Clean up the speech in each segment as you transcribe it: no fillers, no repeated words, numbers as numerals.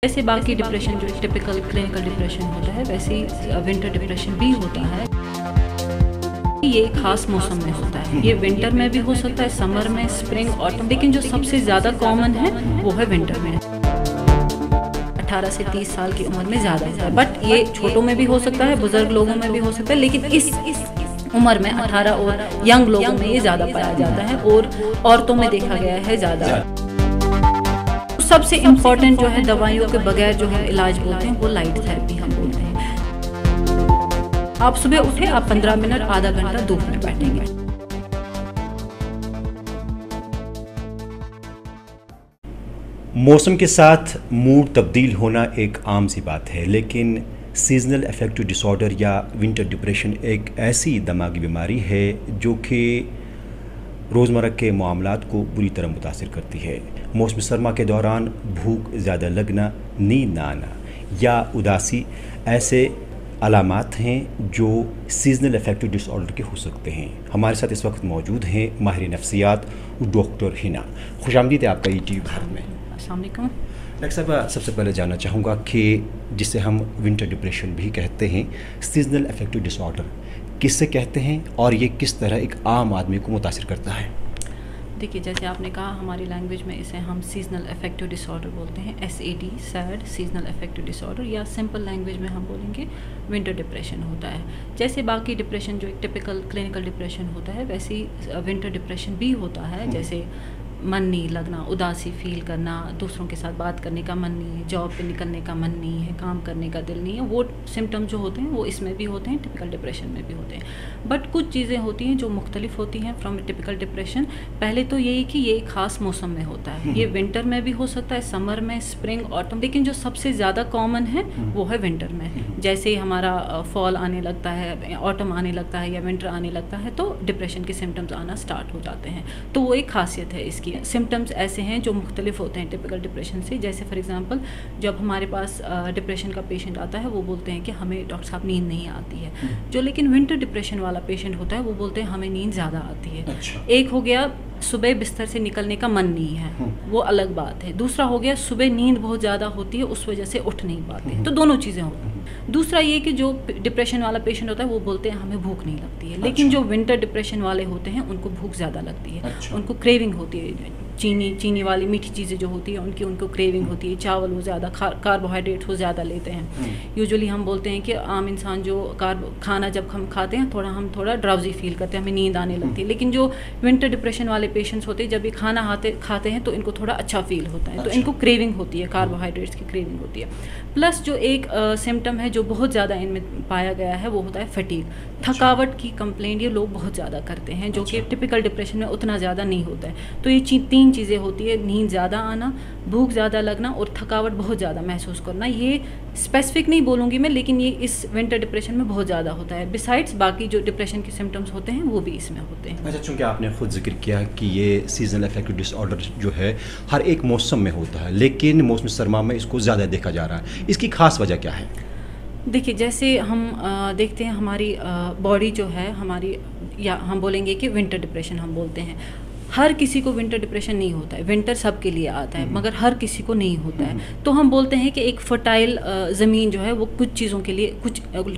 जैसे बाकी डिप्रेशन जो टिपिकल क्लिनिकल डिप्रेशन होता है, वैसे ही विंटर डिप्रेशन भी होता है। ये खास मौसम में होता है, ये विंटर में भी हो सकता है, समर में, स्प्रिंग, ऑटम, लेकिन जो सबसे ज़्यादा कॉमन है वो है विंटर में। 18 से 30 साल की उम्र में ज़्यादा होता है, बट ये छोटों में भी हो सकता है, बुजुर्ग लोगों में भी हो सकता है, लेकिन इस उम्र में 18 और यंग लोगों में ये ज़्यादा पाया जाता है और औरतों में देखा गया है ज़्यादा। सबसे इम्पोर्टेंट जो है दवाइयों के बगैर जो है इलाज बोलते हैं वो लाइट थेरेपी हम बोलते हैं। आप सुबह उठे, आप 15 मिनट आधा घंटा धूप में बैठेंगे। मौसम के साथ मूड तब्दील होना एक आम सी बात है, लेकिन सीजनल अफेक्टिव डिसऑर्डर या विंटर डिप्रेशन एक ऐसी दिमागी बीमारी है जो कि रोज़मर्रा के मामलात को बुरी तरह मुतासिर करती है। मौसम सरमा के दौरान भूख ज़्यादा लगना, नींद ना आना या उदासी ऐसे अलामात हैं जो सीजनल अफेक्टिव डिसऑर्डर के हो सकते हैं। हमारे साथ इस वक्त मौजूद हैं माहिर नफ्सियात डॉक्टर हिना। खुशामदीद है आपका ईटीवी भारत में। अस्सलाम वालेकुम। डॉक्टर साहब, सबसे पहले जानना चाहूँगा कि जिसे हम विंटर डिप्रेशन भी कहते हैं, सीजनल अफेक्टिव डिसऑर्डर किससे कहते हैं और ये किस तरह एक आम आदमी को मुतासिर करता है? देखिए, जैसे आपने कहा, हमारी लैंग्वेज में इसे हम सीजनल अफेक्टिव डिसऑर्डर बोलते हैं, SAD, sad seasonal affective disorder, या सिंपल लैंग्वेज में हम बोलेंगे विंटर डिप्रेशन होता है। जैसे बाकी डिप्रेशन जो एक टिपिकल क्लिनिकल डिप्रेशन होता है, वैसे ही विंटर डिप्रेशन भी होता है। जैसे मन नहीं लगना, उदासी फील करना, दूसरों के साथ बात करने का मन नहीं है, जॉब पे निकलने का मन नहीं है, काम करने का दिल नहीं है, वो सिम्टम जो होते हैं वो इसमें भी होते हैं, टिपिकल डिप्रेशन में भी होते हैं। बट कुछ चीज़ें होती हैं जो मुख्तलिफ होती हैं फ्रॉम टिपिकल डिप्रेशन। पहले तो यही कि ये खास मौसम में होता है, ये विंटर में भी हो सकता है, समर में, स्प्रिंग, ऑटम, लेकिन जो सबसे ज़्यादा कॉमन है वो है विंटर में। जैसे ही हमारा फॉल आने लगता है, ऑटम आने लगता है या विंटर आने लगता है, तो डिप्रेशन के सिम्टम्स आना स्टार्ट हो जाते हैं। तो वो एक खासियत है इसकी। सिम्टम्स ऐसे हैं जो मुख्तलिफ होते हैं टिपिकल डिप्रेशन से। जैसे फॉर एग्जांपल, जब हमारे पास डिप्रेशन का पेशेंट आता है, वो बोलते हैं कि हमें डॉक्टर साहब नींद नहीं आती है। जो लेकिन विंटर डिप्रेशन वाला पेशेंट होता है वो बोलते हैं हमें नींद ज़्यादा आती है। अच्छा। एक हो गया सुबह बिस्तर से निकलने का मन नहीं है, वो अलग बात है। दूसरा हो गया सुबह नींद बहुत ज़्यादा होती है, उस वजह से उठ नहीं पाते। तो दोनों चीज़ें होती हैं। दूसरा ये कि जो डिप्रेशन वाला पेशेंट होता है वो बोलते हैं हमें भूख नहीं लगती है। लेकिन जो विंटर डिप्रेशन वाले होते हैं उनको भूख ज़्यादा लगती है। उनको क्रेविंग होती है, चीनी वाली मीठी चीज़ें जो होती हैं उनको क्रेविंग होती है। चावल वो ज़्यादा कार्बोहाइड्रेट वो ज़्यादा लेते हैं। यूजुअली हम बोलते हैं कि आम इंसान जो खाना जब हम खाते हैं हम थोड़ा ड्राउजी फील करते हैं, हमें नींद आने लगती है। लेकिन जो विंटर डिप्रेशन वाले पेशेंट्स होते हैं, जब ये खाना खाते हैं तो इनको थोड़ा अच्छा फील होता है। तो इनको क्रेविंग होती है, कार्बोहाइड्रेट्स की क्रेविंग होती है। प्लस जो एक सिम्टम है जो बहुत ज़्यादा इनमें पाया गया है वो होता है फटीग, थकावट की कंप्लेंट ये लोग बहुत ज़्यादा करते हैं, जो कि टिपिकल डिप्रेशन में उतना ज़्यादा नहीं होता है। तो ये तीन चीज़ें होती है, नींद ज़्यादा आना, भूख ज़्यादा लगना और थकावट बहुत ज़्यादा महसूस करना। ये स्पेसिफिक नहीं बोलूँगी मैं, लेकिन ये इस विंटर डिप्रेशन में बहुत ज़्यादा होता है। बिसाइड्स बाकी जो डिप्रेशन के सिम्टम्स होते हैं वो भी इसमें होते हैं। अच्छा, चूँकि आपने खुद जिक्र किया कि ये सीजनल अफेक्टिव डिसऑर्डर जो है हर एक मौसम में होता है, लेकिन मौसम सरमा में इसको ज़्यादा देखा जा रहा है, इसकी खास वजह क्या है? देखिए, जैसे हम देखते हैं हमारी बॉडी जो है हमारी, या हम बोलेंगे कि विंटर डिप्रेशन हम बोलते हैं। हर किसी को विंटर डिप्रेशन नहीं होता है, विंटर सबके लिए आता है, मगर हर किसी को नहीं होता है। तो हम बोलते हैं कि एक फर्टाइल ज़मीन जो है वो कुछ चीज़ों के लिए,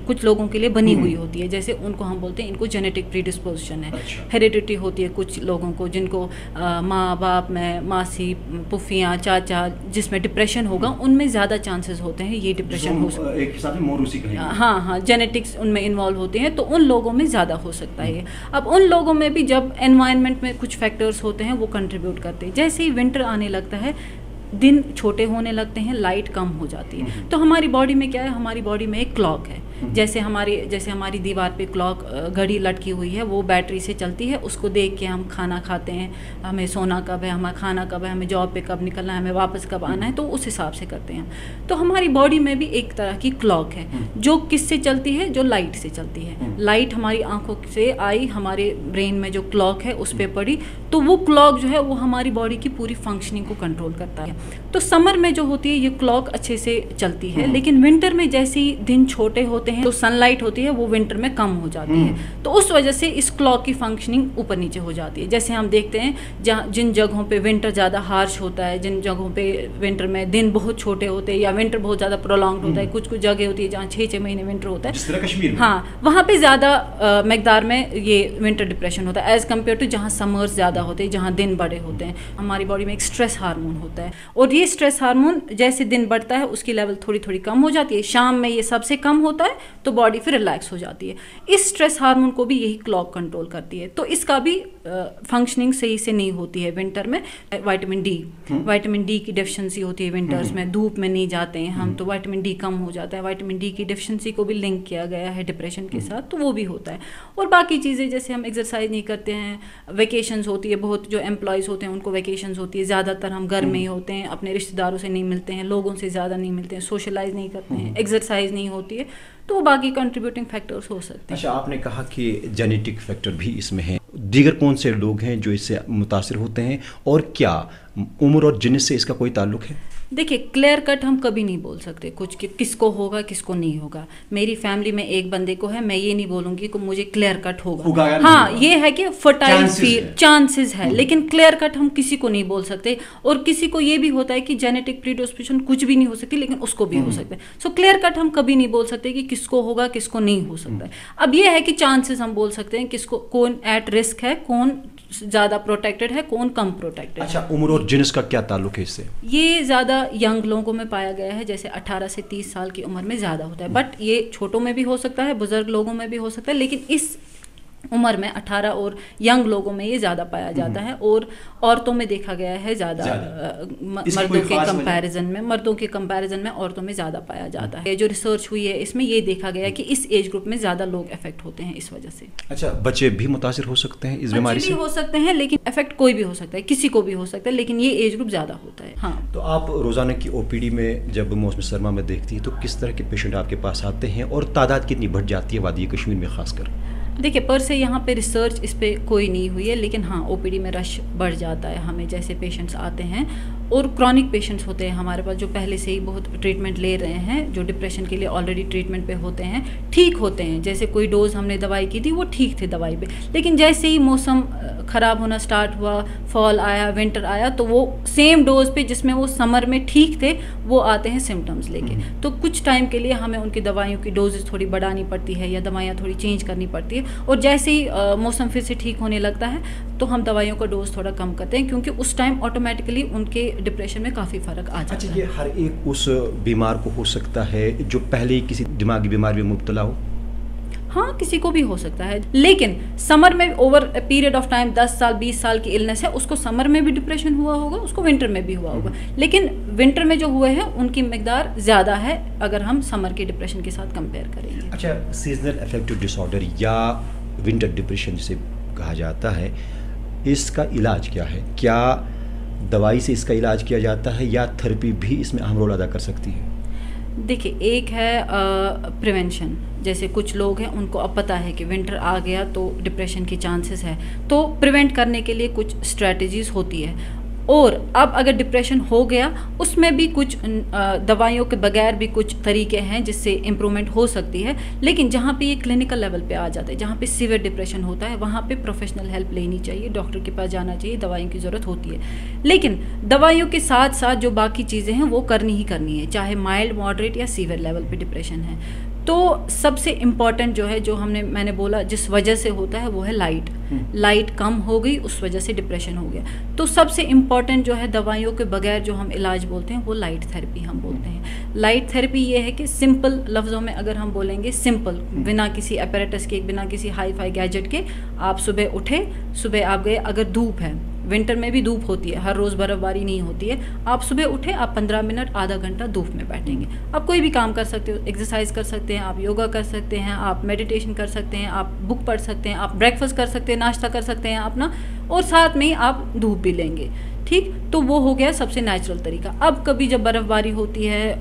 कुछ लोगों के लिए बनी हुई होती है। जैसे उनको हम बोलते हैं इनको जेनेटिक प्रीडिस्पोजिशन है। अच्छा। हेरिडिटी होती है कुछ लोगों को, जिनको माँ बाप में, मासी, पुफियाँ, चाचा जिसमें डिप्रेशन होगा उनमें ज़्यादा चांसेस होते हैं ये डिप्रेशन हो सकता है। हाँ, जेनेटिक्स उनमें इन्वॉल्व होते हैं, तो उन लोगों में ज़्यादा हो सकता है। अब उन लोगों में भी जब एनवायरनमेंट में कुछ फैक्टर्स होते हैं वो कंट्रीब्यूट करते हैं। जैसे ही विंटर आने लगता है, दिन छोटे होने लगते हैं, लाइट कम हो जाती है। तो हमारी बॉडी में क्या है, हमारी बॉडी में एक क्लॉक है। जैसे हमारी दीवार पे क्लॉक घड़ी लटकी हुई है, वो बैटरी से चलती है। उसको देख के हम खाना खाते हैं, हमें सोना कब है, हमें खाना कब है, हमें जॉब पे कब निकलना है, हमें वापस कब आना है, तो उस हिसाब से करते हैं। तो हमारी बॉडी में भी एक तरह की क्लॉक है जो किससे चलती है, जो लाइट से चलती है। लाइट हमारी आंखों से आई, हमारे ब्रेन में जो क्लॉक है उस पर पड़ी, तो वो क्लॉक जो है वो हमारी बॉडी की पूरी फंक्शनिंग को कंट्रोल करता है। तो समर में जो होती है ये क्लॉक अच्छे से चलती है, लेकिन विंटर में जैसे ही दिन छोटे होते होते हैं, तो सनलाइट होती है वो विंटर में कम हो जाती है, तो उस वजह से इस क्लॉक की फंक्शनिंग ऊपर नीचे हो जाती है। जैसे हम देखते हैं जिन जगहों पे विंटर ज़्यादा हार्श होता है, जिन जगहों पे विंटर में दिन बहुत छोटे होते हैं या विंटर बहुत ज़्यादा प्रोलॉन्ग होता है, कुछ कुछ जगह होती है जहाँ 6-6 महीने विंटर होता है, जिस तरह कश्मीर में। हाँ, वहाँ पे ज़्यादा मकदार में ये विंटर डिप्रेशन होता है एज़ कम्पेयर टू जहाँ समर्स ज़्यादा होते हैं, जहाँ दिन बड़े होते हैं। हमारी बॉडी में एक स्ट्रेस हार्मोन होता है और ये स्ट्रेस हार्मोन जैसे दिन बढ़ता है उसकी लेवल थोड़ी थोड़ी कम हो जाती है, शाम में ये सबसे कम होता है तो बॉडी फिर रिलैक्स हो जाती है। इस स्ट्रेस हार्मोन को भी यही क्लॉक कंट्रोल करती है, तो इसका भी फंक्शनिंग सही से नहीं होती है विंटर में। विटामिन डी की डेफिशिएंसी होती है विंटर्स में, धूप में नहीं जाते हैं हम तो विटामिन डी कम हो जाता है। विटामिन डी की डेफिशिएंसी को भी लिंक किया गया है डिप्रेशन के साथ, तो वो भी होता है। और बाकी चीज़ें जैसे हम एक्सरसाइज नहीं करते हैं, वेकेशंस होती है, बहुत जो एम्प्लॉयज़ होते हैं उनको वेकेशंस होती है, ज़्यादातर हम घर में ही होते हैं, अपने रिश्तेदारों से नहीं मिलते हैं, लोगों से ज़्यादा नहीं मिलते हैं, सोशलाइज नहीं करते हैं, एक्सरसाइज नहीं होती है, तो बाकी कंट्रीब्यूटिंग फैक्टर्स हो सकते हैं। अच्छा, आपने कहा कि जेनेटिक फैक्टर भी इसमें है, दीगर कौन से लोग हैं जो इससे मुतासिर होते हैं और क्या उम्र और जिन्स से इसका कोई ताल्लुक है? देखिए, क्लियर कट हम कभी नहीं बोल सकते कुछ कि किसको होगा किसको नहीं होगा। मेरी फैमिली में एक बंदे को है, मैं ये नहीं बोलूँगी कि मुझे क्लियर कट होगा। हाँ, ये है कि फर्टाइल चांसेस है, लेकिन क्लियर कट हम किसी को नहीं बोल सकते। और किसी को ये भी होता है कि जेनेटिक प्रीडिस्पोजिशन कुछ भी नहीं हो सकती, लेकिन उसको भी हो सकता है। सो क्लियर कट हम कभी नहीं बोल सकते कि किसको होगा किसको नहीं हो सकता है। अब ये है कि चांसेस हम बोल सकते हैं किसको, कौन एट रिस्क है, कौन ज़्यादा प्रोटेक्टेड है, कौन कम प्रोटेक्टेड है। अच्छा, उम्र और जिन्स का क्या ताल्लुक है इससे? ये ज़्यादा यंग लोगों में पाया गया है, जैसे 18 से 30 साल की उम्र में ज़्यादा होता है, बट ये छोटों में भी हो सकता है, बुजुर्ग लोगों में भी हो सकता है, लेकिन इस उम्र में 18 और यंग लोगों में ये ज़्यादा पाया जाता है। और औरतों में देखा गया है ज़्यादा, मर्दों के कंपैरिजन में औरतों में ज़्यादा पाया जाता है। जो रिसर्च हुई है इसमें ये देखा गया कि इस एज ग्रुप में ज़्यादा लोग अफेक्ट होते हैं इस वजह से। अच्छा, बच्चे भी मुतासिर हो सकते हैं इस बीमारी से? हो सकते हैं, लेकिन अफेक्ट कोई भी हो सकता है, किसी को भी हो सकता है, लेकिन ये एज ग्रुप ज़्यादा होता है। हाँ, तो आप रोज़ाना की ओपीडी में जब मौसम सरमा में देखती है तो किस तरह के पेशेंट आपके पास आते हैं और तादाद कितनी बढ़ जाती है वादी कश्मीर में खासकर? देखिए, पर से यहाँ पे रिसर्च इस पे कोई नहीं हुई है, लेकिन हाँ, ओपीडी में रश बढ़ जाता है हमें जैसे पेशेंट्स आते हैं। और क्रॉनिक पेशेंट्स होते हैं हमारे पास जो पहले से ही बहुत ट्रीटमेंट ले रहे हैं, जो डिप्रेशन के लिए ऑलरेडी ट्रीटमेंट पे होते हैं, ठीक होते हैं। जैसे कोई डोज हमने दवाई की थी वो ठीक थे दवाई पे, लेकिन जैसे ही मौसम ख़राब होना स्टार्ट हुआ, फॉल आया, विंटर आया, तो वो सेम डोज पे जिसमें वो समर में ठीक थे वो आते हैं सिम्टम्स लेके। तो कुछ टाइम के लिए हमें उनकी दवाइयों की डोजेज थोड़ी बढ़ानी पड़ती है या दवाइयाँ थोड़ी चेंज करनी पड़ती है। और जैसे ही मौसम फिर से ठीक होने लगता है तो हम दवाइयों का डोज थोड़ा कम करते हैं, क्योंकि उस टाइम ऑटोमेटिकली उनके डिप्रेशन में काफ़ी फ़र्क आ जाता है। अच्छा, ये हर एक उस बीमार को हो सकता है जो पहले ही किसी दिमागी बीमारी में मुब्तला हो? हाँ, किसी को भी हो सकता है, लेकिन समर में ओवर पीरियड ऑफ टाइम 10 साल 20 साल की इलनेस है, उसको समर में भी डिप्रेशन हुआ होगा, उसको विंटर में भी हुआ होगा, लेकिन विंटर में जो हुए हैं उनकी मकदार ज़्यादा है अगर हम समर के डिप्रेशन के साथ कंपेयर करेंगे। अच्छा, सीजनल अफेक्टिव डिसऑर्डर या विंटर डिप्रेशन जिसे कहा जाता है, इसका इलाज क्या है? क्या दवाई से इसका इलाज किया जाता है या थेरेपी भी इसमें अहम रोल अदा कर सकती है? देखिए, एक है प्रिवेंशन। जैसे कुछ लोग हैं उनको अब पता है कि विंटर आ गया तो डिप्रेशन के चांसेस है, तो प्रिवेंट करने के लिए कुछ स्ट्रेटजीज होती है। और अब अगर डिप्रेशन हो गया उसमें भी कुछ दवाइयों के बगैर भी कुछ तरीके हैं जिससे इम्प्रूवमेंट हो सकती है। लेकिन जहाँ पे ये क्लिनिकल लेवल पे आ जाता है, जहाँ पे सीवियर डिप्रेशन होता है, वहाँ पे प्रोफेशनल हेल्प लेनी चाहिए, डॉक्टर के पास जाना चाहिए, दवाइयों की ज़रूरत होती है। लेकिन दवाइयों के साथ साथ जो बाकी चीज़ें हैं वो करनी ही करनी है, चाहे माइल्ड, मॉडरेट या सीवियर लेवल पे डिप्रेशन है। तो सबसे इम्पॉर्टेंट जो है, जो मैंने बोला जिस वजह से होता है, वो है लाइट कम हो गई, उस वजह से डिप्रेशन हो गया। तो सबसे इम्पॉर्टेंट जो है दवाइयों के बगैर जो हम इलाज बोलते हैं वो लाइट थेरेपी हम बोलते हैं। लाइट थेरेपी ये है कि सिंपल लफ्ज़ों में अगर हम बोलेंगे, सिंपल, बिना किसी अपैरेटस के, बिना किसी हाई फाई गैजेट के, आप सुबह उठे, सुबह आप गए, अगर धूप है, विंटर में भी धूप होती है, हर रोज़ बर्फ़बारी नहीं होती है, आप सुबह उठे, आप 15 मिनट आधा घंटा धूप में बैठेंगे, आप कोई भी काम कर सकते हो, एक्सरसाइज कर सकते हैं, आप योगा कर सकते हैं, आप मेडिटेशन कर सकते हैं, आप बुक पढ़ सकते हैं, आप ब्रेकफास्ट कर सकते हैं, नाश्ता कर सकते हैं अपना, और साथ में ही आप धूप भी लेंगे। ठीक, तो वो हो गया सबसे नेचुरल तरीका। अब कभी जब बर्फ़बारी होती है,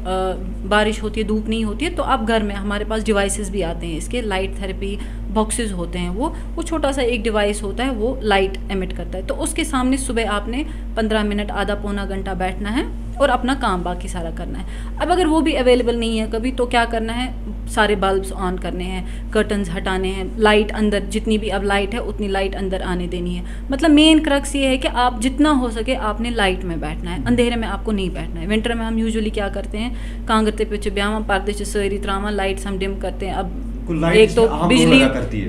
बारिश होती है, धूप नहीं होती है, तो आप घर में, हमारे पास डिवाइसेस भी आते हैं इसके, लाइट थेरेपी बॉक्सेस होते हैं, वो छोटा सा एक डिवाइस होता है, वो लाइट एमिट करता है। तो उसके सामने सुबह आपने 15 मिनट, आधा पौना घंटा बैठना है और अपना काम बाकी सारा करना है। अब अगर वो भी अवेलेबल नहीं है कभी, तो क्या करना है, सारे बल्ब्स ऑन करने हैं, कर्टन्स हटाने हैं, लाइट अंदर, जितनी भी अब लाइट है उतनी लाइट अंदर आने देनी है। मतलब मेन क्रक्स ये है कि आप जितना हो सके आपने लाइट में बैठना है, अंधेरे में आपको नहीं बैठना है। विंटर में हम यूजुअली क्या करते हैं, कांगरते पे ब्याह पर्दे सारी त्रामा लाइट्स हम डिम करते हैं। अब एक तो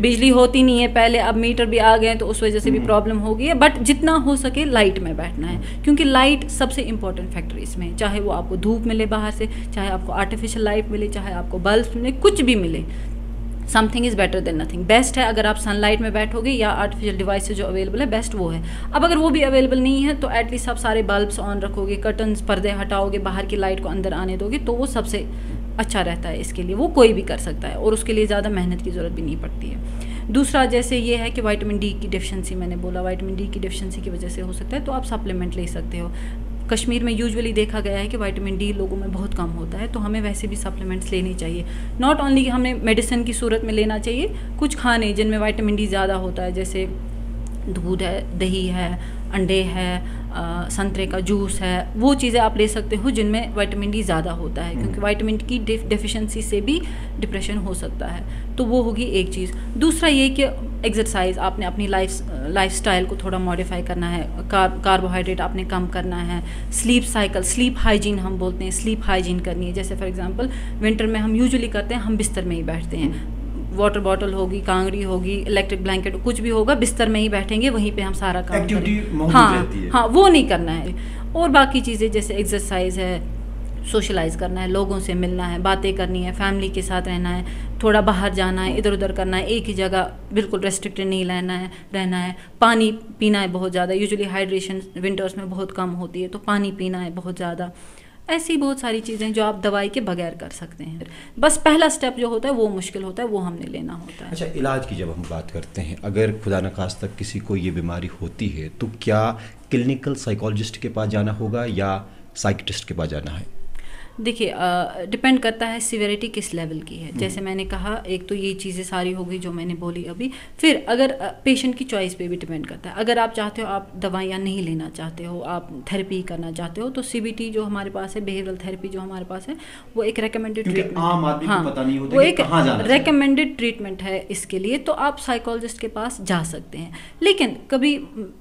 बिजली होती नहीं है पहले, अब मीटर भी आ गए तो उस वजह से भी प्रॉब्लम हो गई है। बट जितना हो सके लाइट में बैठना है, क्योंकि लाइट सबसे इंपॉर्टेंट फैक्टर इसमें, चाहे वो आपको धूप मिले बाहर से, चाहे आपको आर्टिफिशियल लाइट मिले, चाहे आपको बल्ब मिले, कुछ भी मिले, something is better than nothing. Best है अगर आप सनलाइट में बैठोगे या आर्टिफिशियल डिवाइस जो अवेलेबल है, बेस्ट वो है। अब अगर वो भी अवेलेबल नहीं है तो एटलीस्ट आप सारे बल्ब्स ऑन रखोगे, कर्टन्स पर्दे हटाओगे, बाहर की लाइट को अंदर आने दोगे, तो वो सबसे अच्छा रहता है। इसके लिए वो कोई भी कर सकता है और उसके लिए ज़्यादा मेहनत की ज़रूरत भी नहीं पड़ती है। दूसरा जैसे ये है कि विटामिन डी की डिफिशिएंसी, मैंने बोला विटामिन डी की डिफिशिएंसी की वजह से हो सकता है, तो आप सप्लीमेंट ले सकते हो। कश्मीर में यूजुअली देखा गया है कि विटामिन डी लोगों में बहुत कम होता है, तो हमें वैसे भी सप्लीमेंट्स लेनी चाहिए। नॉट ओनली कि हमें मेडिसिन की सूरत में लेना चाहिए, कुछ खाने जिनमें विटामिन डी ज़्यादा होता है, जैसे दूध है, दही है, अंडे है, संतरे का जूस है, वो चीज़ें आप ले सकते हो जिनमें विटामिन डी ज़्यादा होता है, क्योंकि विटामिन डी की डेफिशिएंसी से भी डिप्रेशन हो सकता है। तो वो होगी एक चीज़। दूसरा ये कि एक्सरसाइज, आपने अपनी लाइफस्टाइल को थोड़ा मॉडिफाई करना है, कार्बोहाइड्रेट आपने कम करना है, स्लीप साइकिल, स्लीप हाइजीन हम बोलते हैं, स्लीप हाइजीन करनी है। जैसे फॉर एग्जांपल विंटर में हम यूजुअली करते हैं, हम बिस्तर में ही बैठते हैं, वाटर बॉटल होगी, कांगड़ी होगी, इलेक्ट्रिक ब्लैंकेट, कुछ भी होगा, बिस्तर में ही बैठेंगे, वहीं पे हम सारा काम करेंगे। हाँ, वो नहीं करना है। और बाकी चीज़ें जैसे एक्सरसाइज है, सोशलाइज करना है, लोगों से मिलना है, बातें करनी है, फैमिली के साथ रहना है, थोड़ा बाहर जाना है, इधर उधर करना है, एक ही जगह बिल्कुल रेस्ट्रिक्टेड नहीं रहना है। पानी पीना है बहुत ज़्यादा, यूजुअली हाइड्रेशन विंटर्स में बहुत कम होती है, तो पानी पीना है बहुत ज़्यादा। ऐसी बहुत सारी चीज़ें जो आप दवाई के बगैर कर सकते हैं। बस पहला स्टेप जो होता है वो मुश्किल होता है, वो हमने लेना होता है। अच्छा, इलाज की जब हम बात करते हैं, अगर खुदा न खास्ता किसी को ये बीमारी होती है तो क्या क्लिनिकल साइकोलॉजिस्ट के पास जाना होगा या साइकियाट्रिस्ट के पास जाना है? देखिए, डिपेंड करता है सिवियरिटी किस लेवल की है। जैसे मैंने कहा, एक तो ये चीज़ें सारी हो गई जो मैंने बोली अभी। फिर अगर पेशेंट की चॉइस पे भी डिपेंड करता है। अगर आप चाहते हो, आप दवाइयाँ नहीं लेना चाहते हो, आप थेरेपी करना चाहते हो, तो CBT जो हमारे पास है, बिहेवियरल थेरेपी जो हमारे पास है, वो एक रेकमेंडेड ट्रीटमेंट, वो एक रेकमेंडेड ट्रीटमेंट है इसके लिए। तो आप साइकोलॉजिस्ट के पास जा सकते हैं। लेकिन कभी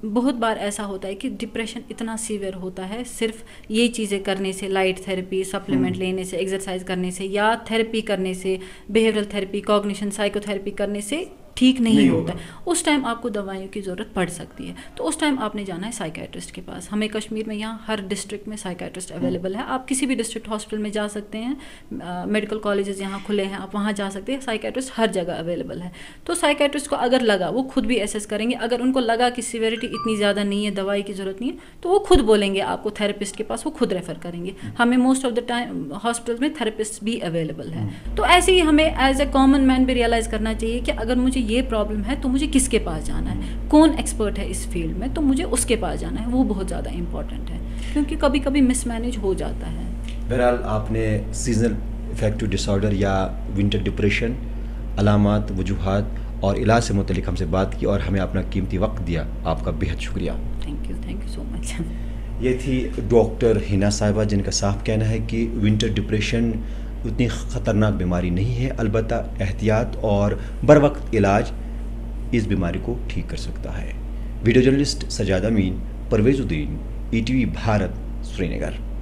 बहुत बार ऐसा होता है कि डिप्रेशन इतना सीवियर होता है, सिर्फ ये चीज़ें करने से, लाइट थेरेपी, सप्लीमेंट लेने से, एक्सरसाइज करने से या थेरेपी करने से, बिहेवियरल थेरेपी, कॉग्निशन, साइकोथेरेपी करने से ठीक नहीं होता है। उस टाइम आपको दवाइयों की ज़रूरत पड़ सकती है, तो उस टाइम आपने जाना है साइकियाट्रिस्ट के पास। हमें कश्मीर में यहाँ हर डिस्ट्रिक्ट में साइकियाट्रिस्ट अवेलेबल है। आप किसी भी डिस्ट्रिक्ट हॉस्पिटल में जा सकते हैं, मेडिकल कॉलेजेस यहाँ खुले हैं, आप वहाँ जा सकते हैं। साइकियाट्रिस्ट हर जगह अवेलेबल है। तो साइकियाट्रिस्ट को अगर लगा, वो खुद भी एसेस करेंगे, अगर उनको लगा कि सीवियरिटी इतनी ज़्यादा नहीं है, दवाई की ज़रूरत नहीं है, तो वो खुद बोलेंगे आपको थेरेपिस्ट के पास, वो खुद रेफ़र करेंगे। हमें most of the time hospital में थेरेपिस्ट भी अवेलेबल है। तो ऐसे ही हमें एज ए कॉमन मैन भी रियलाइज़ करना चाहिए कि अगर मुझे ये प्रॉब्लम है तो मुझे किसके पास जाना है, कौन एक्सपर्ट है इस फील्ड में, तो मुझे उसके पास जाना है। वो बहुत ज़्यादा इंपॉर्टेंट है, क्योंकि कभी कभी मिसमैनेज हो जाता है। बहरहाल, आपने सीजनल अफेक्टिव डिसऑर्डर या विंटर डिप्रेशन, अलामात, वजूहात और इलाज से मुतल्लिक हमसे बात की और हमें अपना कीमती वक्त दिया। आपका बेहद शुक्रिया। Thank you so much. ये थी डॉक्टर हिना साहिबा, जिनका साफ कहना है कि विंटर डिप्रेशन उतनी ख़तरनाक बीमारी नहीं है, अलबत्ता एहतियात और बर वक्त इलाज इस बीमारी को ठीक कर सकता है। वीडियो जर्नलिस्ट सजाद अमीन, परवेज़ुद्दीन, ETV भारत, श्रीनगर।